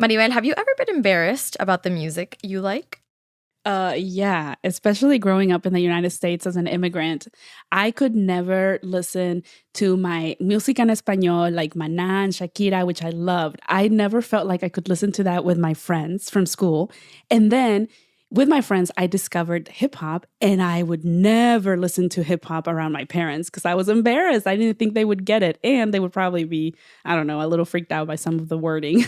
Maribel, have you ever been embarrassed about the music you like? Yeah, especially growing up in the United States as an immigrant. I could never listen to my música en español like Maná and Shakira, which I loved. I never felt like I could listen to that with my friends from school. And then with my friends, I discovered hip hop, and I would never listen to hip hop around my parents because I was embarrassed. I didn't think they would get it. And they would probably be, I don't know, a little freaked out by some of the wording.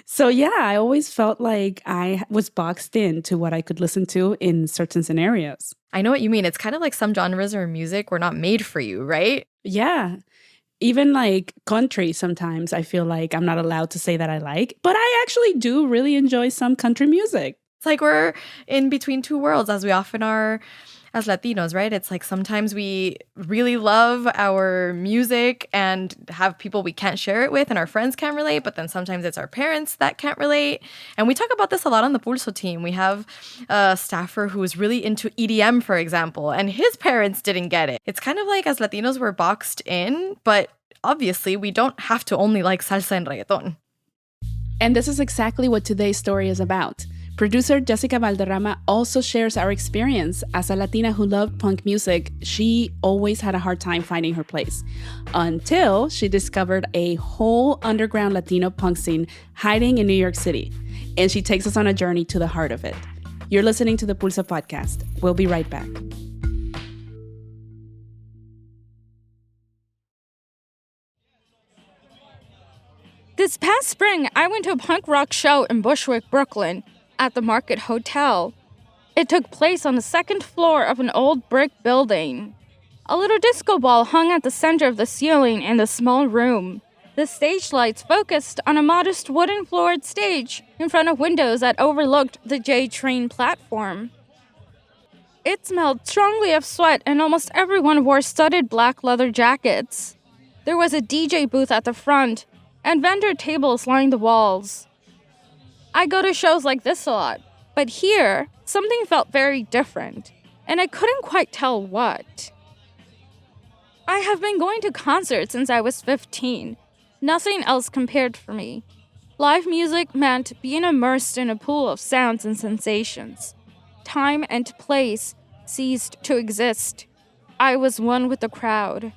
So, yeah, I always felt like I was boxed in to what I could listen to in certain scenarios. I know what you mean. It's kind of like some genres of music were not made for you, right? Yeah. Even like country, sometimes I feel like I'm not allowed to say that I like, but I actually do really enjoy some country music. It's like we're in between two worlds, as we often are as Latinos, right? It's like sometimes we really love our music and have people we can't share it with and our friends can't relate, but then sometimes it's our parents that can't relate. And we talk about this a lot on the Pulso team. We have a staffer who is really into EDM, for example, and his parents didn't get it. It's kind of like as Latinos, we're boxed in, but obviously we don't have to only like salsa and reggaeton. And this is exactly what today's story is about. Producer Yesica Balderrama also shares our experience. As a Latina who loved punk music, she always had a hard time finding her place until she discovered a whole underground Latino punk scene hiding in New York City. And she takes us on a journey to the heart of it. You're listening to the Pulso podcast. We'll be right back. This past spring, I went to a punk rock show in Bushwick, Brooklyn, at the Market Hotel. It took place on the second floor of an old brick building. A little disco ball hung at the center of the ceiling in the small room. The stage lights focused on a modest wooden-floored stage in front of windows that overlooked the J train platform. It smelled strongly of sweat, and almost everyone wore studded black leather jackets. There was a DJ booth at the front, and vendor tables lined the walls. I go to shows like this a lot, but here, something felt very different, and I couldn't quite tell what. I have been going to concerts since I was 15. Nothing else compared for me. Live music meant being immersed in a pool of sounds and sensations. Time and place ceased to exist. I was one with the crowd.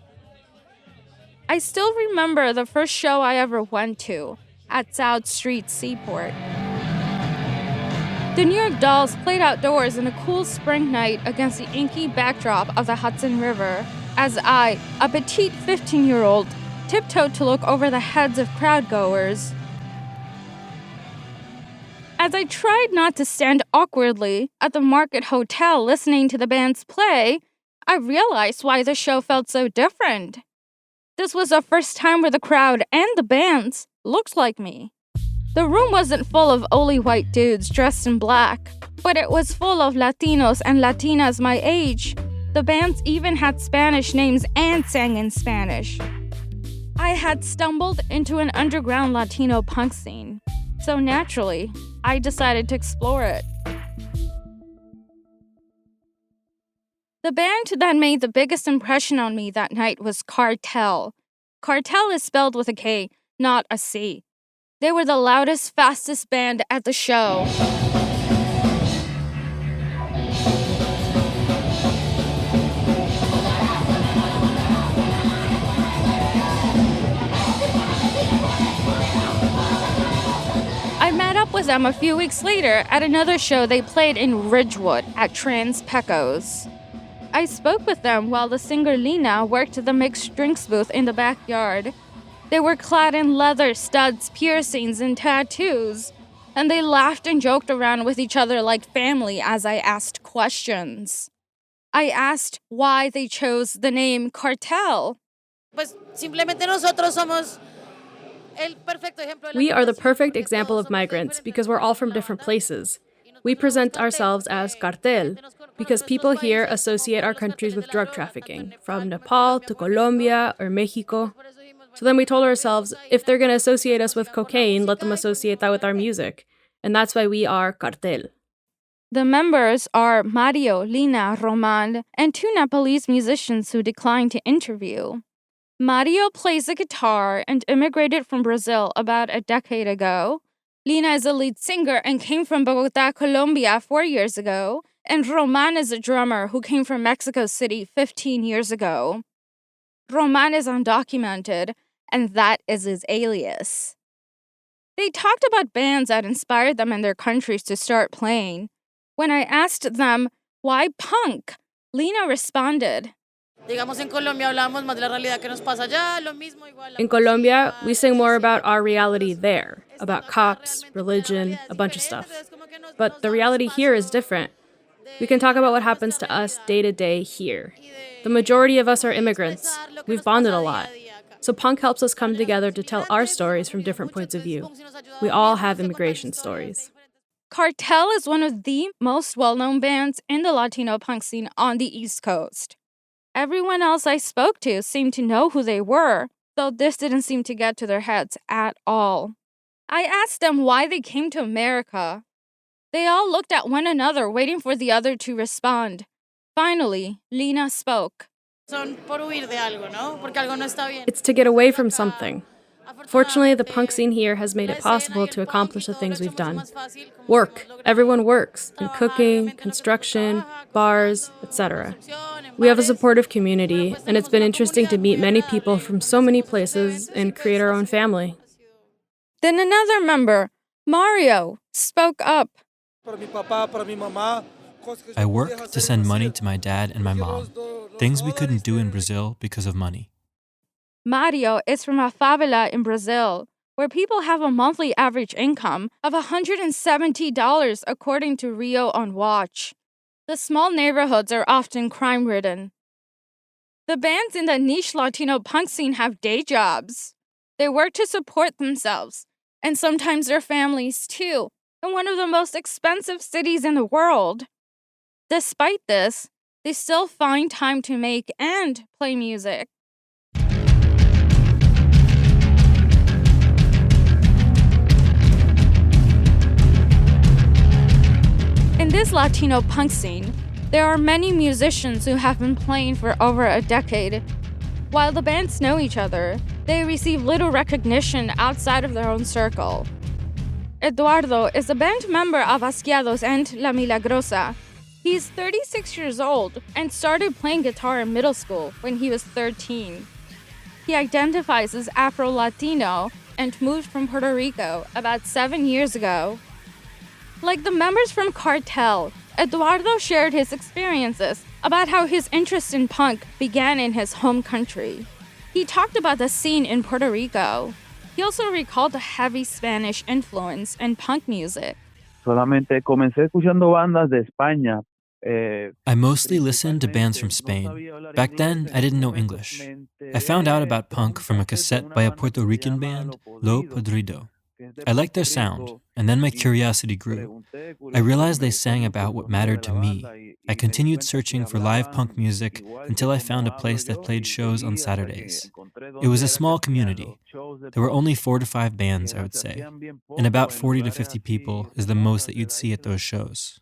I still remember the first show I ever went to, at South Street Seaport. The New York Dolls played outdoors in a cool spring night against the inky backdrop of the Hudson River, as I, a petite 15-year-old, tiptoed to look over the heads of crowdgoers. As I tried not to stand awkwardly at the Market Hotel listening to the bands play, I realized why the show felt so different. This was the first time where the crowd and the bands looked like me. The room wasn't full of oily white dudes dressed in black, but it was full of Latinos and Latinas my age. The bands even had Spanish names and sang in Spanish. I had stumbled into an underground Latino punk scene, so naturally, I decided to explore it. The band that made the biggest impression on me that night was Kartel. Kartel is spelled with a K, not a C. They were the loudest, fastest band at the show. I met up with them a few weeks later at another show they played in Ridgewood at Trans Pecos. I spoke with them while the singer Lina worked the mixed drinks booth in the backyard. They were clad in leather, studs, piercings, and tattoos, and they laughed and joked around with each other like family as I asked questions. I asked why they chose the name Kartel. We are the perfect example of migrants because we're all from different places. We present ourselves as Kartel because people here associate our countries with drug trafficking, from Nepal to Colombia or Mexico. So then we told ourselves, if they're going to associate us with cocaine, let them associate that with our music. And that's why we are Kartel. The members are Mario, Lina, Roman, and two Nepalese musicians who declined to interview. Mario plays the guitar and immigrated from Brazil about a decade ago. Lina is a lead singer and came from Bogota, Colombia 4 years ago, and Roman is a drummer who came from Mexico City 15 years ago. Roman is undocumented, and that is his alias. They talked about bands that inspired them in their countries to start playing. When I asked them, why punk? Lina responded, In Colombia, we sing more about our reality there, about cops, religion, a bunch of stuff. But the reality here is different. We can talk about what happens to us day to day here. The majority of us are immigrants. We've bonded a lot. So punk helps us come together to tell our stories from different points of view. We all have immigration stories. Kartel is one of the most well-known bands in the Latino punk scene on the East Coast. Everyone else I spoke to seemed to know who they were, though this didn't seem to get to their heads at all. I asked them why they came to America. They all looked at one another, waiting for the other to respond. Finally, Lina spoke. It's to get away from something. Fortunately, the punk scene here has made it possible to accomplish the things we've done. Work. Everyone works in cooking, construction, bars, etc. We have a supportive community, and it's been interesting to meet many people from so many places and create our own family. Then another member, Mario, spoke up. I work to send money to my dad and my mom, things we couldn't do in Brazil because of money. Mario is from a favela in Brazil, where people have a monthly average income of $170 according to Rio on Watch. The small neighborhoods are often crime-ridden. The bands in the niche Latino punk scene have day jobs. They work to support themselves, and sometimes their families too, in one of the most expensive cities in the world. Despite this, they still find time to make and play music. In this Latino punk scene, there are many musicians who have been playing for over a decade. While the bands know each other, they receive little recognition outside of their own circle. Eduardo is a band member of Askeados and La Milagrosa. He's 36 years old and started playing guitar in middle school when he was 13. He identifies as Afro-Latino and moved from Puerto Rico about 7 years ago. Like the members from Kartel, Eduardo shared his experiences about how his interest in punk began in his home country. He talked about the scene in Puerto Rico. He also recalled the heavy Spanish influence in punk music. Solamente comencé escuchando bandas de España. I mostly listened to bands from Spain. Back then, I didn't know English. I found out about punk from a cassette by a Puerto Rican band, Lo Podrido. I liked their sound, and then my curiosity grew. I realized they sang about what mattered to me. I continued searching for live punk music until I found a place that played shows on Saturdays. It was a small community. There were only 4 to 5 bands, I would say, and about 40 to 50 people is the most that you'd see at those shows.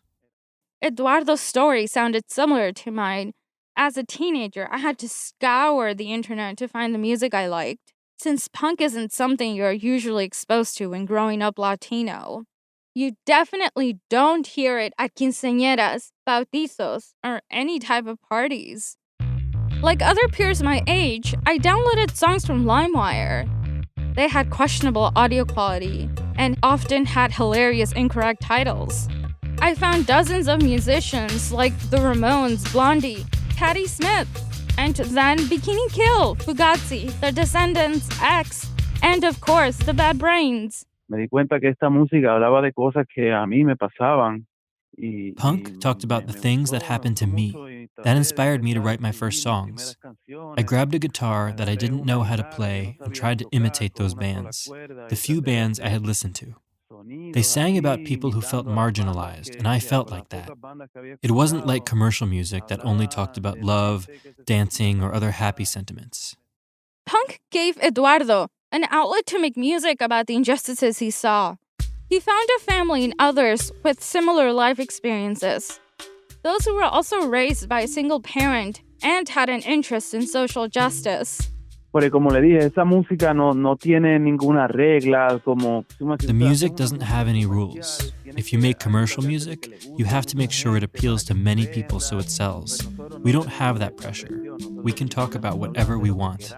Eduardo's story sounded similar to mine. As a teenager, I had to scour the internet to find the music I liked, since punk isn't something you're usually exposed to when growing up Latino. You definitely don't hear it at quinceañeras, bautizos, or any type of parties. Like other peers my age, I downloaded songs from LimeWire. They had questionable audio quality and often had hilarious incorrect titles. I found dozens of musicians like the Ramones, Blondie, Patti Smith, and then Bikini Kill, Fugazi, The Descendants, X, and of course, The Bad Brains. Me di cuenta que esta música hablaba de cosas que a mí me pasaban. Punk talked about the things that happened to me. That inspired me to write my first songs. I grabbed a guitar that I didn't know how to play and tried to imitate those bands, the few bands I had listened to. They sang about people who felt marginalized, and I felt like that. It wasn't like commercial music that only talked about love, dancing, or other happy sentiments. Punk gave Eduardo an outlet to make music about the injustices he saw. He found a family and others with similar life experiences. Those who were also raised by a single parent and had an interest in social justice. Porque como le dije, esa música no tiene ninguna regla, como... The music doesn't have any rules. If you make commercial music, you have to make sure it appeals to many people so it sells. We don't have that pressure. We can talk about whatever we want.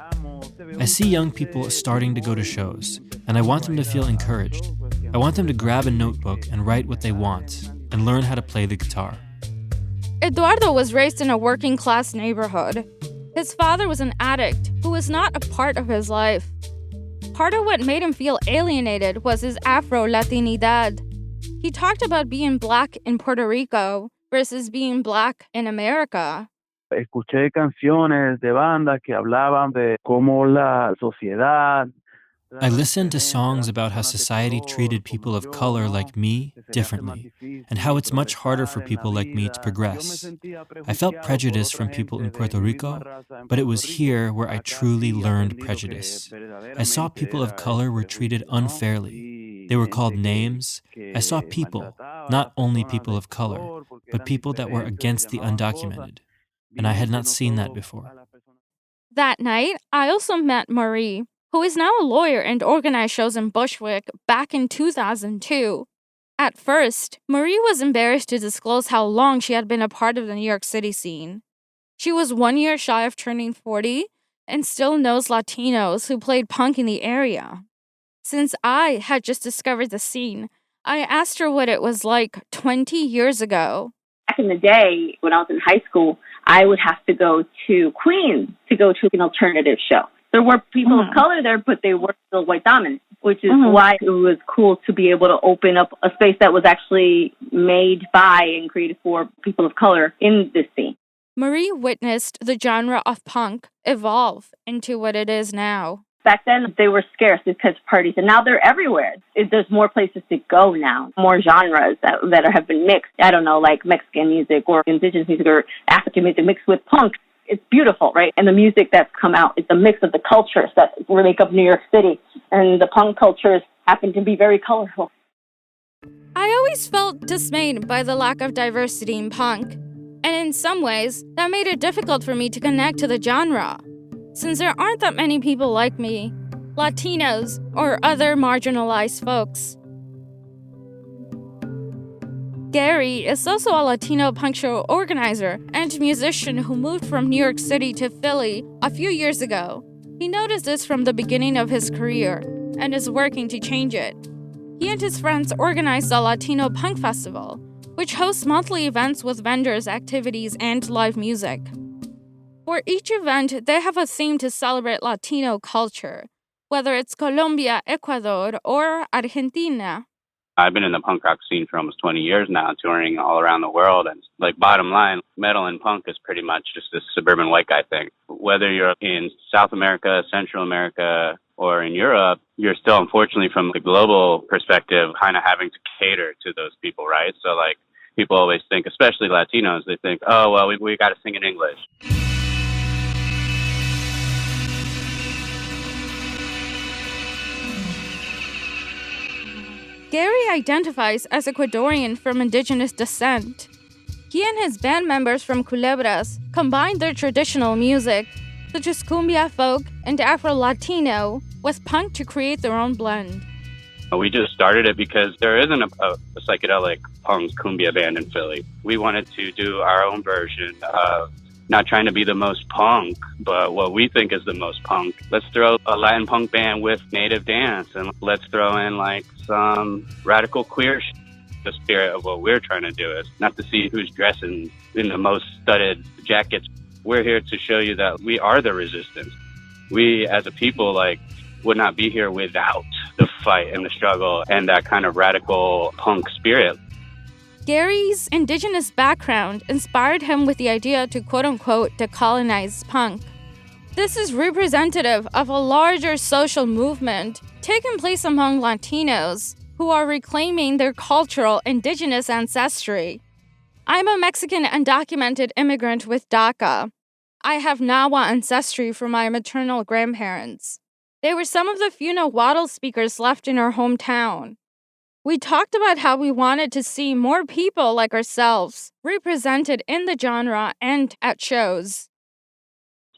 I see young people starting to go to shows, and I want them to feel encouraged. I want them to grab a notebook and write what they want, and learn how to play the guitar. Eduardo was raised in a working-class neighborhood. His father was an addict who was not a part of his life. Part of what made him feel alienated was his Afro-Latinidad. He talked about being Black in Puerto Rico versus being Black in America. Escuché canciones de bandas que hablaban de cómo la sociedad... I listened to songs about how society treated people of color like me differently, and how it's much harder for people like me to progress. I felt prejudice from people in Puerto Rico, but it was here where I truly learned prejudice. I saw people of color were treated unfairly. They were called names. I saw people, not only people of color, but people that were against the undocumented, and I had not seen that before. That night, I also met Marie, who is now a lawyer and organized shows in Bushwick back in 2002. At first, Marie was embarrassed to disclose how long she had been a part of the New York City scene. She was 1 year shy of turning 40 and still knows Latinos who played punk in the area. Since I had just discovered the scene, I asked her what it was like 20 years ago. Back in the day, when I was in high school, I would have to go to Queens to go to an alternative show. There were people of color there, but they were still white dominant, which is why it was cool to be able to open up a space that was actually made by and created for people of color in this scene. Marie witnessed the genre of punk evolve into what it is now. Back then, they were scarce because parties, and now they're everywhere. There's more places to go now, more genres that have been mixed. I don't know, like Mexican music or indigenous music or African music mixed with punk. It's beautiful, right? And the music that's come out is a mix of the cultures that make up New York City. And the punk cultures happen to be very colorful. I always felt dismayed by the lack of diversity in punk. And in some ways, that made it difficult for me to connect to the genre. Since there aren't that many people like me, Latinos, or other marginalized folks. Gary is also a Latino punk show organizer and musician who moved from New York City to Philly a few years ago. He noticed this from the beginning of his career and is working to change it. He and his friends organized the Latino Punk Festival, which hosts monthly events with vendors, activities, and live music. For each event, they have a theme to celebrate Latino culture, whether it's Colombia, Ecuador, or Argentina. I've been in the punk rock scene for almost 20 years now, touring all around the world. And like bottom line, metal and punk is pretty much just this suburban white guy thing. Whether you're in South America, Central America, or in Europe, you're still, unfortunately, from the global perspective, kind of having to cater to those people, right? So like people always think, especially Latinos, they think, oh, well, we got to sing in English. Gary identifies as Ecuadorian from indigenous descent. He and his band members from Quelebras combined their traditional music, such as cumbia, folk, and Afro-Latino, with punk to create their own blend. We just started it because there isn't a psychedelic punk cumbia band in Philly. We wanted to do our own version of not trying to be the most punk, but what we think is the most punk. Let's throw a Latin punk band with native dance, and let's throw in like some radical queer shit. The spirit of what we're trying to do is not to see who's dressing in the most studded jackets. We're here to show you that we are the resistance. We as a people would not be here without the fight and the struggle and that kind of radical punk spirit. Gary's indigenous background inspired him with the idea to quote-unquote decolonize punk. This is representative of a larger social movement taking place among Latinos who are reclaiming their cultural indigenous ancestry. I'm a Mexican undocumented immigrant with DACA. I have Nahua ancestry from my maternal grandparents. They were some of the few Nahuatl speakers left in our hometown. We talked about how we wanted to see more people like ourselves represented in the genre and at shows.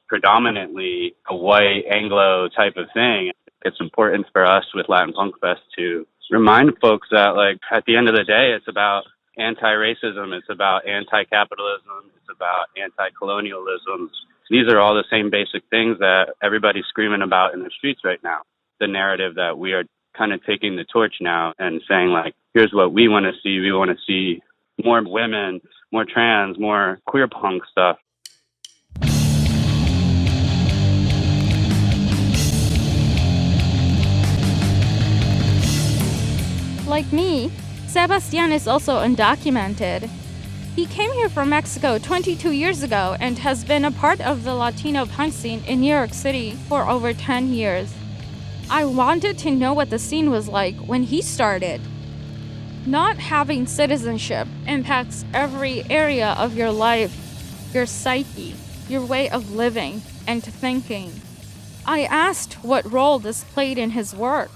predominantly a white Anglo type of thing. It's important for us with Latin Punk Fest to remind folks that, like, at the end of the day, it's about anti-racism, it's about anti-capitalism, it's about anti-colonialism. These are all the same basic things that everybody's screaming about in the streets right now. The narrative that we are kind of taking the torch now and saying, like, here's what we want to see. We want to see more women, more trans, more queer punk stuff. Like me, Sebastian is also undocumented. He came here from Mexico 22 years ago and has been a part of the Latino punk scene in New York City for over 10 years. I wanted to know what the scene was like when he started. Not having citizenship impacts every area of your life, your psyche, your way of living and thinking. I asked what role this played in his work.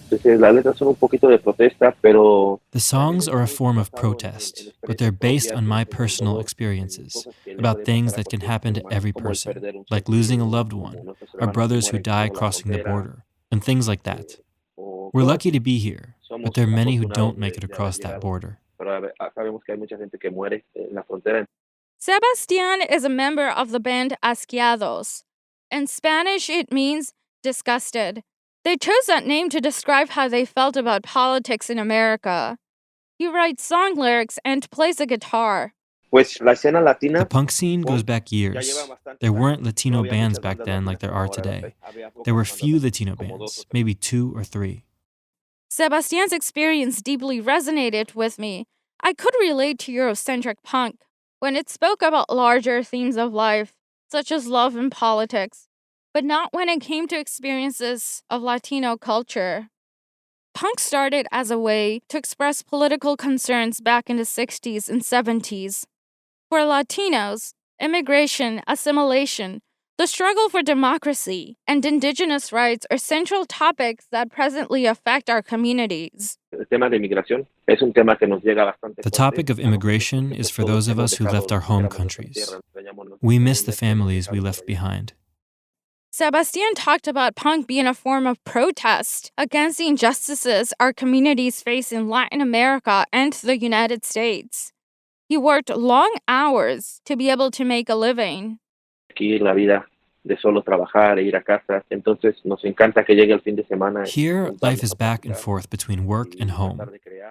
The songs are a form of protest, but they're based on my personal experiences, about things that can happen to every person, like losing a loved one, or brothers who die crossing the border, and things like that. We're lucky to be here, but there are many who don't make it across that border. Sebastian is a member of the band Askeados. In Spanish, it means disgusted. They chose that name to describe how they felt about politics in America. He writes song lyrics and plays a guitar. The punk scene goes back years. There weren't Latino bands back then like there are today. There were few Latino bands, maybe 2 or 3. Sebastian's experience deeply resonated with me. I could relate to Eurocentric punk when it spoke about larger themes of life, such as love and politics, but not when it came to experiences of Latino culture. Punk started as a way to express political concerns back in the 60s and 70s. For Latinos, immigration, assimilation, the struggle for democracy, and indigenous rights are central topics that presently affect our communities. The topic of immigration is for those of us who left our home countries. We miss the families we left behind. Sebastian talked about punk being a form of protest against the injustices our communities face in Latin America and the United States. He worked long hours to be able to make a living. Here, life is back and forth between work and home.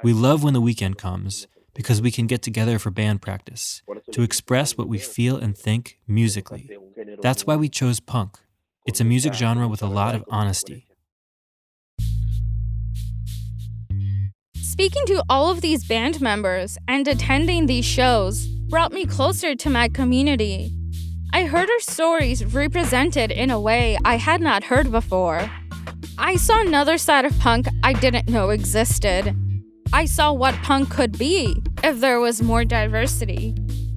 We love when the weekend comes because we can get together for band practice, to express what we feel and think musically. That's why we chose punk. It's a music genre with a lot of honesty. Speaking to all of these band members and attending these shows brought me closer to my community. I heard our stories represented in a way I had not heard before. I saw another side of punk I didn't know existed. I saw what punk could be if there was more diversity.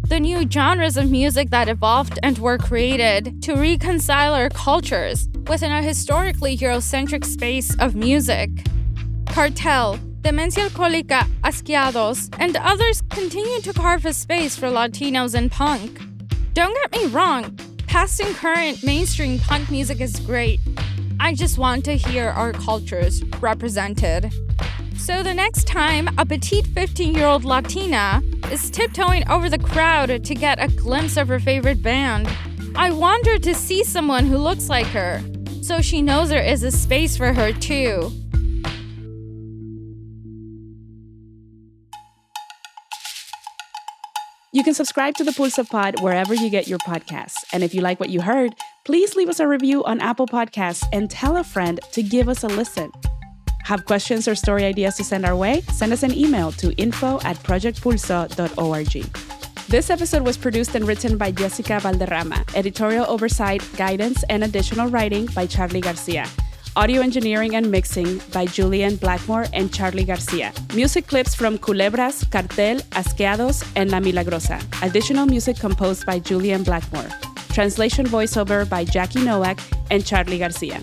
The new genres of music that evolved and were created to reconcile our cultures within a historically Eurocentric space of music. Kartel, Demencia Alcohólica, Askeados, and others continue to carve a space for Latinos in punk. Don't get me wrong, past and current mainstream punk music is great. I just want to hear our cultures represented. So the next time a petite 15-year-old Latina is tiptoeing over the crowd to get a glimpse of her favorite band, I want her to see someone who looks like her, so she knows there is a space for her too. You can subscribe to the Pulso Pod wherever you get your podcasts. And if you like what you heard, please leave us a review on Apple Podcasts and tell a friend to give us a listen. Have questions or story ideas to send our way? Send us an email to info@projectpulso.org. This episode was produced and written by Yesica Balderrama. Editorial oversight, guidance, and additional writing by Charlie Garcia. Audio engineering and mixing by Julian Blackmore and Charlie Garcia. Music clips from Quelebras, Kartel, Askeados, and La Milagrosa. Additional music composed by Julian Blackmore. Translation voiceover by Jackie Noack and Charlie Garcia.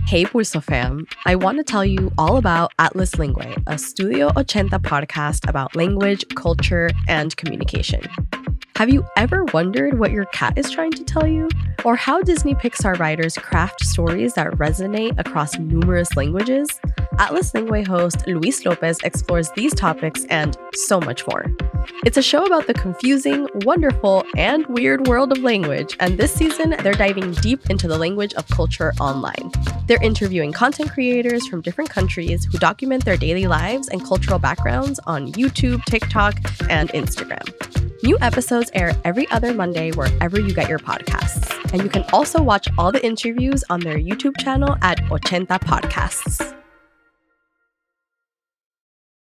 Hey Pulso fam, I want to tell you all about Atlas Lingüe, a Studio 80 podcast about language, culture, and communication. Have you ever wondered what your cat is trying to tell you? Or how Disney Pixar writers craft stories that resonate across numerous languages? Atlas Lingüe host Luis Lopez explores these topics and so much more. It's a show about the confusing, wonderful, and weird world of language, and this season they're diving deep into the language of culture online. They're interviewing content creators from different countries who document their daily lives and cultural backgrounds on YouTube, TikTok, and Instagram. New episodes air every other Monday wherever you get your podcasts. And you can also watch all the interviews on their YouTube channel at 80 Podcasts.